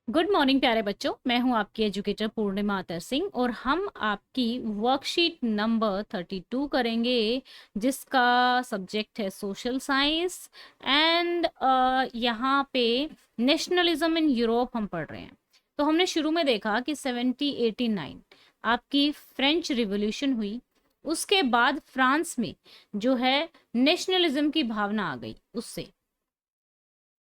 Good morning प्यारे बच्चों, मैं हूं आपकी एजुकेटर पूर्णिमा अतर सिंह और हम आपकी वर्कशीट नंबर 32 करेंगे जिसका सब्जेक्ट है सोशल साइंस एंड यहाँ पे नेशनलिज्म इन यूरोप हम पढ़ रहे हैं। तो हमने शुरू में देखा कि 1789 आपकी फ्रेंच रिवॉल्यूशन हुई। उसके बाद फ्रांस में जो है नेशनलिज्म की भावना आ गई उससे।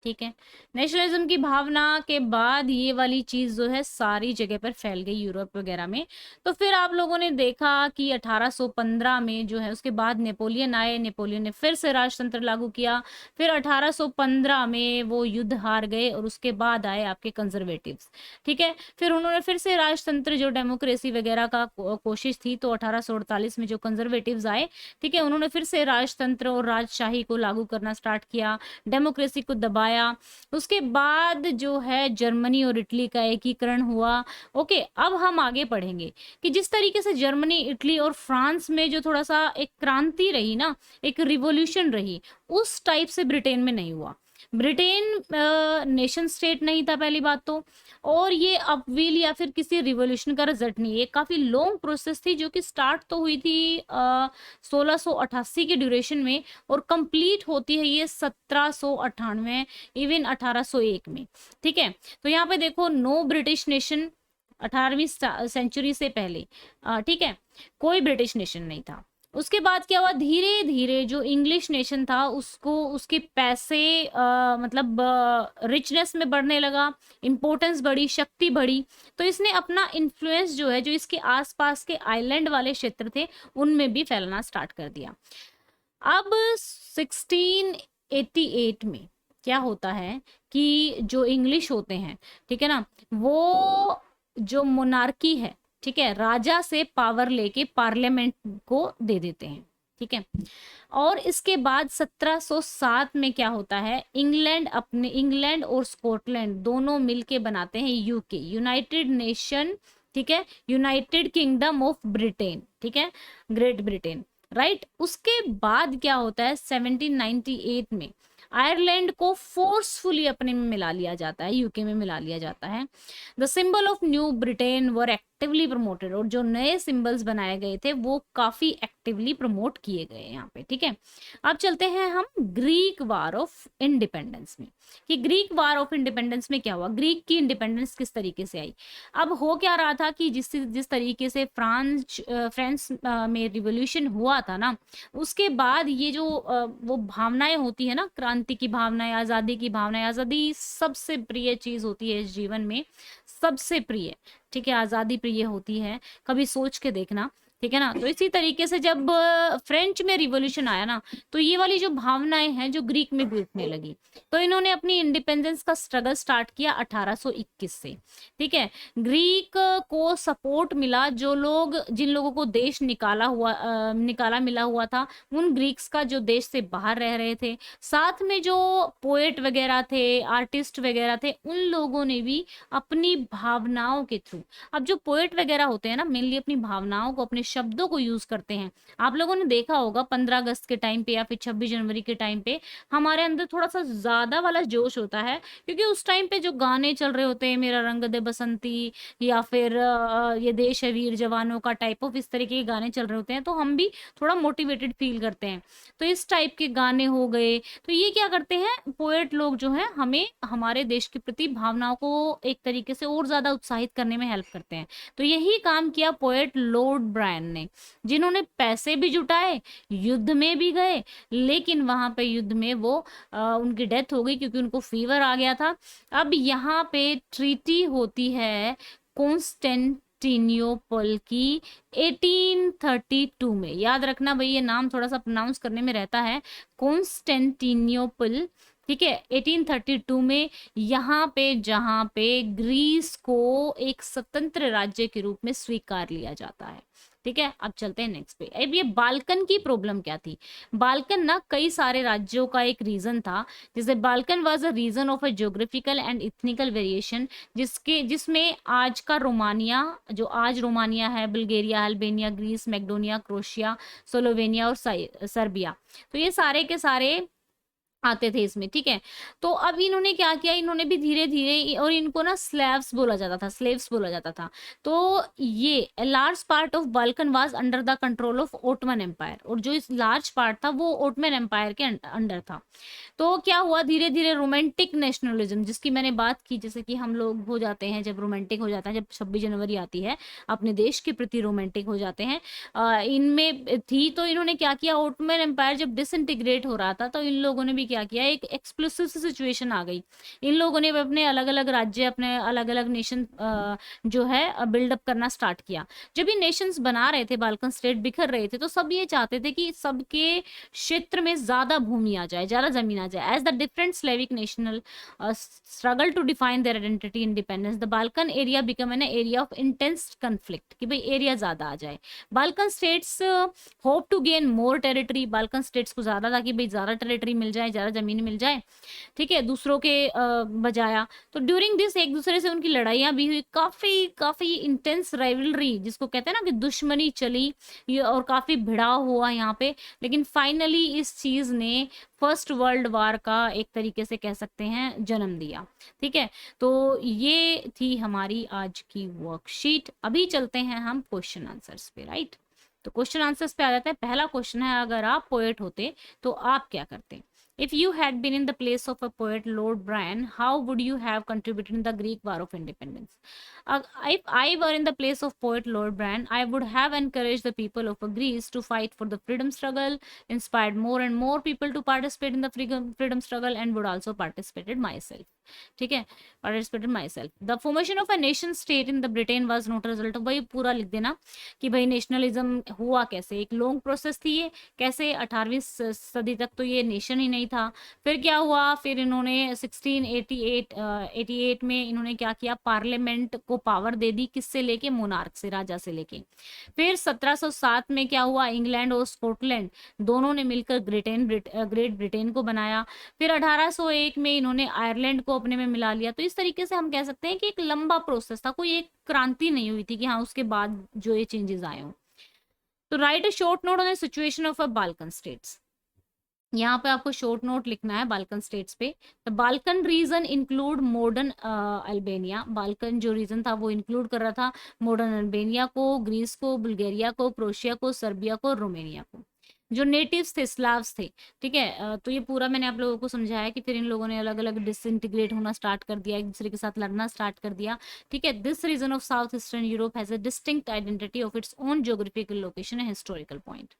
ठीक है, नेशनलिज्म की भावना के बाद ये वाली चीज जो है सारी जगह पर फैल गई यूरोप वगैरह में। तो फिर आप लोगों ने देखा कि 1815 में जो है उसके बाद नेपोलियन आए, नेपोलियन ने फिर से राजतंत्र लागू किया। फिर 1815 में वो युद्ध हार गए और उसके बाद आए आपके कंजर्वेटिव्स। ठीक है, फिर उन्होंने फिर से राजतंत्र जो डेमोक्रेसी वगैरह का कोशिश थी, तो 1848 में जो कंजर्वेटिव्स आए, ठीक है, उन्होंने फिर से राजतंत्र और राजशाही को लागू करना स्टार्ट किया, डेमोक्रेसी को दबाया। उसके बाद जो है जर्मनी और इटली का एकीकरण हुआ। ओके, अब हम आगे पढ़ेंगे कि जिस तरीके से जर्मनी, इटली और फ्रांस में जो थोड़ा सा एक क्रांति रही ना, एक रिवॉल्यूशन रही, उस टाइप से ब्रिटेन में नहीं हुआ। ब्रिटेन नेशन स्टेट नहीं था पहली बात तो, और ये अपवील या फिर किसी रिवॉल्यूशन का रिजल्ट नहीं, ये काफी लॉन्ग प्रोसेस थी जो कि स्टार्ट तो हुई थी 1688 के ड्यूरेशन में और कंप्लीट होती है ये 1798 इवन 1801 में। ठीक है, तो यहाँ पे देखो नो ब्रिटिश नेशन 18वीं सेंचुरी से पहले, ठीक है, कोई ब्रिटिश नेशन नहीं था। उसके बाद क्या हुआ, धीरे धीरे जो इंग्लिश नेशन था उसको उसके पैसे मतलब रिचनेस में बढ़ने लगा, इंपॉर्टेंस बढ़ी, शक्ति बढ़ी। तो इसने अपना इन्फ्लुएंस जो है, जो इसके आसपास के आइलैंड वाले क्षेत्र थे उनमें भी फैलना स्टार्ट कर दिया। अब 1688 में क्या होता है कि जो इंग्लिश होते हैं, ठीक है ना, वो जो मोनार्की है, ठीक है, राजा से पावर लेके पार्लियामेंट को दे देते हैं। ठीक है, और इसके बाद 1707 में क्या होता है, इंग्लैंड और स्कॉटलैंड दोनों मिलके बनाते हैं यूके, यूनाइटेड नेशन। ठीक है, यूनाइटेड किंगडम ऑफ ब्रिटेन, ठीक है, ग्रेट ब्रिटेन, राइट। उसके बाद क्या होता है, 1798 में आयरलैंड को फोर्सफुली अपने में मिला लिया जाता है, यूके में मिला लिया जाता है। The symbol of new Britain were actively promoted, और जो नए सिंबल्स बनाए गए थे वो काफी एक्टिवली प्रमोट किए गए यहाँ पे। ठीक है, अब चलते हैं हम ग्रीक वार ऑफ इंडिपेंडेंस में, कि ग्रीक वार ऑफ इंडिपेंडेंस में क्या हुआ, ग्रीक की इंडिपेंडेंस किस तरीके से आई। अब हो क्या रहा था कि जिस तरीके से फ्रांस में रिवॉल्यूशन हुआ था ना, उसके बाद ये जो वो भावनाएं होती है ना, क्रांति की भावनाएं, आजादी की भावनाएं, आजादी सबसे प्रिय चीज होती है इस जीवन में, सबसे प्रिय। ठीक है, आजादी प्रिय होती है, कभी सोच के देखना। ठीक है ना, तो इसी तरीके से जब फ्रेंच में रिवॉल्यूशन आया ना, तो ये वाली जो भावनाएं हैं जो ग्रीक में भी उठने लगी, तो इन्होंने अपनी इंडिपेंडेंस का स्ट्रगल स्टार्ट किया 1821 से। ठीक है, ग्रीक को सपोर्ट मिला, जो लोग, जिन लोगों को देश निकाला मिला हुआ था, उन ग्रीक्स का जो देश से बाहर रह रहे थे, साथ में जो पोएट वगैरह थे, आर्टिस्ट वगैरह थे, उन लोगों ने भी अपनी भावनाओं के थ्रू, अब जो पोएट वगैरह होते हैं ना, मेनली अपनी भावनाओं को, अपने शब्दों को यूज करते हैं। आप लोगों ने देखा होगा 15 अगस्त के टाइम पे या फिर 26 जनवरी के टाइम पे हमारे अंदर थोड़ा सा ज्यादा वाला जोश होता है, क्योंकि उस टाइम पे जो गाने चल रहे होते हैं, मेरा रंग दे बसंती, या फिर ये देश है वीर जवानों का टाइप ऑफ, इस तरीके के गाने चल रहे होते हैं, तो हम भी थोड़ा मोटिवेटेड फील करते हैं। तो इस टाइप के गाने हो गए, तो ये क्या करते हैं पोएट लोग जो है, हमें हमारे देश के प्रति भावनाओं को एक तरीके से और ज्यादा उत्साहित करने में हेल्प करते हैं। तो यही काम किया पोएट लॉर्ड ब्रायन ने, जिन्होंने पैसे भी जुटाए, युद्ध में भी गए, लेकिन वहां पे युद्ध में वो उनकी डेथ हो गई क्योंकि उनको फीवर आ गया था। अब यहाँ पे ट्रीटी होती है कॉन्स्टेंटिनोपल की 1832 में। याद रखना भाई, ये नाम थोड़ा सा प्रोनाउंस करने में रहता है, कॉन्स्टेंटिनोपल। ठीक है, 1832 में, यहाँ पे जहाँ पे ग्रीस को एक स्वतंत्र राज्य के रूप में स्वीकार लिया जाता है। ठीक है, अब चलते हैं नेक्स्ट पे। अब ये बाल्कन की प्रॉब्लम क्या थी, बाल्कन ना कई सारे राज्यों का एक रीजन था, जैसे Balkan was a region of a geographical and ethnical variation, जिसमें आज का रोमानिया, जो आज रोमानिया है, Bulgaria, Albania, Greece, Macedonia, Croatia, Slovenia और सर्बिया, तो ये सारे के सारे आते थे इसमें, ठीक है। तो अब इन्होंने क्या किया, इन्होंने भी धीरे धीरे, और इनको ना स्लेव्स बोला जाता था, स्लेव्स बोला जाता था। तो ये large part of Balkan was under the control of Ottoman empire, और जो इस लार्ज पार्ट था वो ओटमन एम्पायर के अंडर था। तो क्या हुआ, धीरे धीरे रोमांटिक नेशनलिज्म, जिसकी मैंने बात की, जैसे कि हम लोग हो जाते हैं जब रोमांटिक हो जाता है, जब 26 जनवरी आती है, अपने देश के प्रति रोमांटिक हो जाते हैं, इनमें थी। तो इन्होंने क्या किया, ओटमन एम्पायर जब डिसइंटीग्रेट हो रहा था, तो इन लोगों ने भी क्या किया, एक एक्सप्लोसिव सिचुएशन आ गई। इन लोगों ने भी अपने अलग अलग राज्य, अपने अलग अलग नेशन जो है बिल्डअप करना स्टार्ट किया। जब ये नेशंस बना रहे थे, बाल्कन स्टेट बिखर रहे थे, तो सब ये चाहते थे कि सबके क्षेत्र में ज्यादा भूमि आ जाए, ज्यादा जमीन आ जाए। As the different Slavic national struggle to define their identity independence, the Balkan area become an area of intense conflict, कि भाई एरिया ज्यादा आ जाए। Balkan states hope to gain more territory, Balkan states को ज्यादा था कि भाई ज्यादा टेरिटरी मिल जाए, ज्यादा जमीन मिल जाए, ठीक है, दूसरों के बजाया। तो ड्यूरिंग दिस एक दूसरे से उनकी लड़ाइयां भी हुई, काफी काफी इंटेंस राइवलरी जिसको कहते हैं ना, कि दुश्मनी चली, और काफी भिड़ाव हुआ यहाँ पे। लेकिन फाइनली इस चीज ने फर्स्ट वर्ल्ड वार का एक तरीके से कह सकते हैं जन्म दिया, ठीक है। तो ये थी हमारी आज की वर्कशीट। अभी चलते हैं हम क्वेश्चन आंसर्स पे, राइट। तो क्वेश्चन आंसर्स पे आ जाते हैं। पहला क्वेश्चन है, अगर आप पोएट होते तो आप क्या करते? If you had been in the place of a poet, Lord Byron, how would you have contributed in the Greek War of Independence? If I were in the place of poet Lord Byron, I would have encouraged the people of Greece to fight for the freedom struggle, inspired more and more people to participate in the freedom struggle, and would also participated myself. ठीक है, participated myself. The formation of a nation state in the Britain was not a result of, भाई पूरा लिख देना कि भाई nationalism हुआ कैसे, एक लॉन्ग प्रोसेस थी ये, कैसे 18वीं सदी तक तो ये नेशन ही नहीं था। फिर क्या हुआ, फिर इन्होंने 1688 में इन्होंने क्या किया, पार्लियामेंट को पावर दे दी, किससे लेके, मोनार्क से, राजा से लेके। फिर 1707 में क्या हुआ, इंग्लैंड और स्कॉटलैंड दोनों ने मिलकर ग्रेट ब्रिटेन को बनाया। फिर 1801 में इन्होंने आयरलैंड को अपने में मिला लिया। तो इस तरीके से हम कह सकते हैं कि एक लंबा प्रोसेस था, कोई एक क्रांति नहीं हुई थी कि हाँ उसके बाद जो ये चेंजेस आए हों। तो right a short note on the situation of a Balkan states. यहाँ पे आपको शॉर्ट नोट लिखना है बाल्कन स्टेट्स पे। The Balkan reason include modern Albania, Balkan जो रीजन था वो इंक्लूड कर रहा था मॉडर्न अल्बेनिया को, ग्रीस को, बुल्गारिया को, क्रोशिया को, सर्बिया को, रोमेनिया को। जो नेटिव्स थे, स्लाव्स थे, ठीक है। तो ये पूरा मैंने आप लोगों को समझाया कि फिर इन लोगों ने अलग अलग डिसइंटीग्रेट होना स्टार्ट कर दिया, एक दूसरे के साथ लड़ना स्टार्ट कर दिया, ठीक है। This region of south eastern Europe has a distinct identity of its own geographical location and historical point.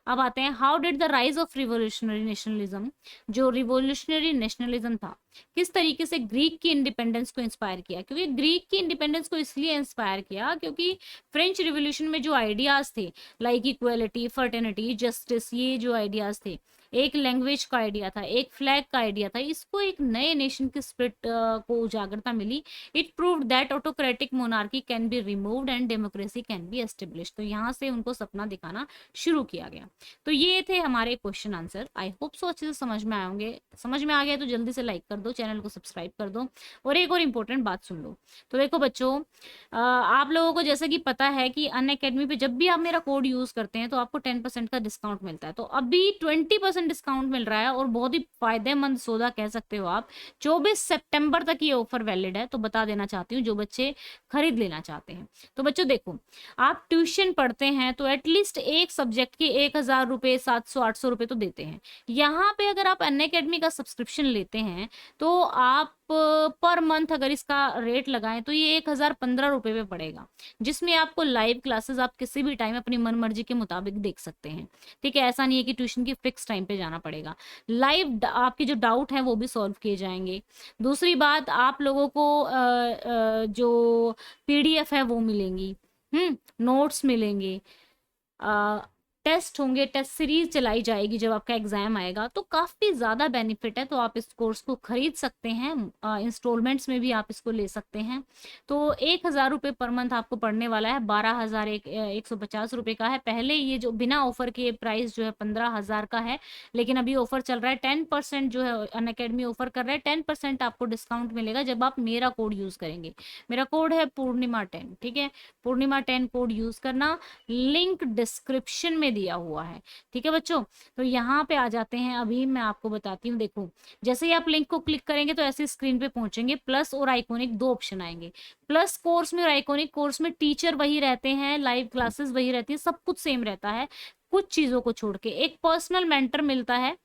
अब आते हैं, how did the rise of revolutionary nationalism, जो रिवोल्यूशनरी नेशनलिज्म था, किस तरीके से ग्रीक की इंडिपेंडेंस को इंस्पायर किया? क्योंकि ग्रीक की इंडिपेंडेंस को इसलिए इंस्पायर किया क्योंकि फ्रेंच रिवोल्यूशन में जो आइडियाज थे, लाइक इक्वलिटी, फर्टर्निटी, जस्टिस, ये जो आइडियाज थे, एक लैंग्वेज का आइडिया था, एक फ्लैग का आइडिया था, इसको एक नए नेशन की स्पिरिट को उजागरता मिली। It proved that autocratic monarchy can be removed and democracy can be established. तो यहाँ से उनको सपना दिखाना शुरू किया गया। तो ये थे हमारे question answer. I hope so अच्छे से समझ में आए होंगे। समझ में आ गया तो जल्दी से लाइक कर दो, चैनल को सब्सक्राइब कर दो, और एक और इम्पोर्टेंट बात सुन लो। तो देखो बच्चों, आप लोगों को जैसे कि पता है कि अनअकैडमी पे जब भी आप मेरा कोड यूज करते हैं तो आपको 10% का डिस्काउंट मिलता है। तो अभी 20% डिस्काउंट मिल रहा है, और बहुत ही फायदेमंद सौदा कह सकते हो आप। 24 सितंबर तक ये ऑफर वैलिड है। तो बता देना चाहती हूँ जो बच्चे खरीद लेना चाहते हैं। तो बच्चों देखो, आप ट्यूशन पढ़ते हैं तो एटलीस्ट एक सब्जेक्ट के 1000 रुपये, 700-800 रुपये तो देते हैं। यहाँ पे अगर आप अनअकैडमी का सब्सक्रिप्शन लेते हैं तो आप पर मंथ अगर इसका रेट लगाएं तो ये 1015 रुपये पे पड़ेगा, जिसमें आपको लाइव क्लासेस आप किसी भी टाइम अपनी मन मर्जी के मुताबिक देख सकते हैं, ठीक है। ऐसा नहीं है कि ट्यूशन की फिक्स टाइम पे जाना पड़ेगा। लाइव आपके जो डाउट है वो भी सॉल्व किए जाएंगे। दूसरी बात, आप लोगों को जो पीडीएफ है वो मिलेंगी, नोट्स मिलेंगे, टेस्ट होंगे, टेस्ट सीरीज चलाई जाएगी जब आपका एग्जाम आएगा। तो काफी ज्यादा बेनिफिट है। तो आप इस कोर्स को खरीद सकते हैं, इंस्टॉलमेंट्स में भी आप इसको ले सकते हैं। तो 1000 रुपये पर मंथ आपको पड़ने वाला है, 12,150 रुपये का है। पहले ये जो बिना ऑफर के प्राइस जो है 15,000 का है, लेकिन अभी ऑफर चल रहा है 10% जो है अनअकैडमी ऑफर कर रहा है, 10% आपको डिस्काउंट मिलेगा जब आप मेरा कोड यूज करेंगे। मेरा कोड है पूर्णिमा 10, ठीक है, पूर्णिमा 10 कोड यूज करना। लिंक डिस्क्रिप्शन में में दिया हुआ है। ठीक है बच्चों, तो यहाँ पे आ जाते हैं। अभी मैं आपको बताती हूँ, देखो जैसे ही आप लिंक को क्लिक करेंगे तो ऐसे स्क्रीन पे पहुंचेंगे, प्लस और आइकॉनिक दो ऑप्शन आएंगे। प्लस कोर्स में और आइकॉनिक कोर्स में टीचर वही रहते हैं, लाइव क्लासेस वही रहती है, सब कुछ सेम रहता है, कुछ चीजों को छोड़ के। एक पर्सनल मेंटर मिलता है,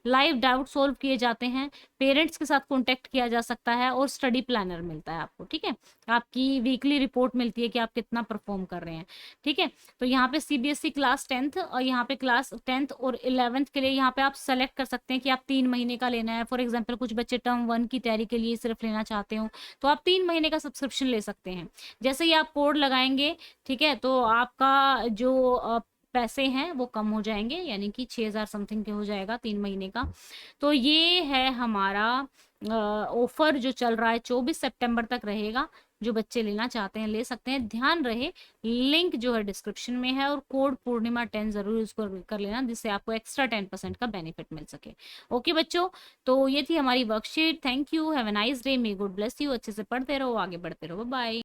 लाइव डाउट सोल्व किए जाते हैं, पेरेंट्स के साथ कांटेक्ट किया जा सकता है, और स्टडी प्लानर मिलता है आपको। ठीक है, आपकी वीकली रिपोर्ट मिलती है कि आप कितना परफॉर्म कर रहे हैं। ठीक है, तो यहाँ पे सीबीएसई क्लास 10th और यहाँ पे क्लास 10th और 11th के लिए यहाँ पे आप सेलेक्ट कर सकते हैं कि आप 3 महीने का लेना है। फॉर एग्जाम्पल कुछ बच्चे टर्म 1 की तैयारी के लिए सिर्फ लेना चाहते हो तो आप 3 महीने का सब्सक्रिप्शन ले सकते हैं। जैसे ही आप कोड लगाएंगे, ठीक है, तो आपका जो पैसे हैं वो कम हो जाएंगे, यानी कि 6,000 समथिंग के हो जाएगा 3 महीने का। तो ये है हमारा ऑफर जो चल रहा है, 24 सितंबर तक रहेगा। जो बच्चे लेना चाहते हैं ले सकते हैं। ध्यान रहे लिंक जो है डिस्क्रिप्शन में है, और कोड पूर्णिमा 10 जरूर यूज कर लेना, जिससे आपको एक्स्ट्रा 10% का बेनिफिट मिल सके। ओके बच्चों, तो ये थी हमारी worksheet. Thank you, have a nice day, may God bless you. अच्छे से पढ़ते रहो, आगे बढ़ते रहो, बाय।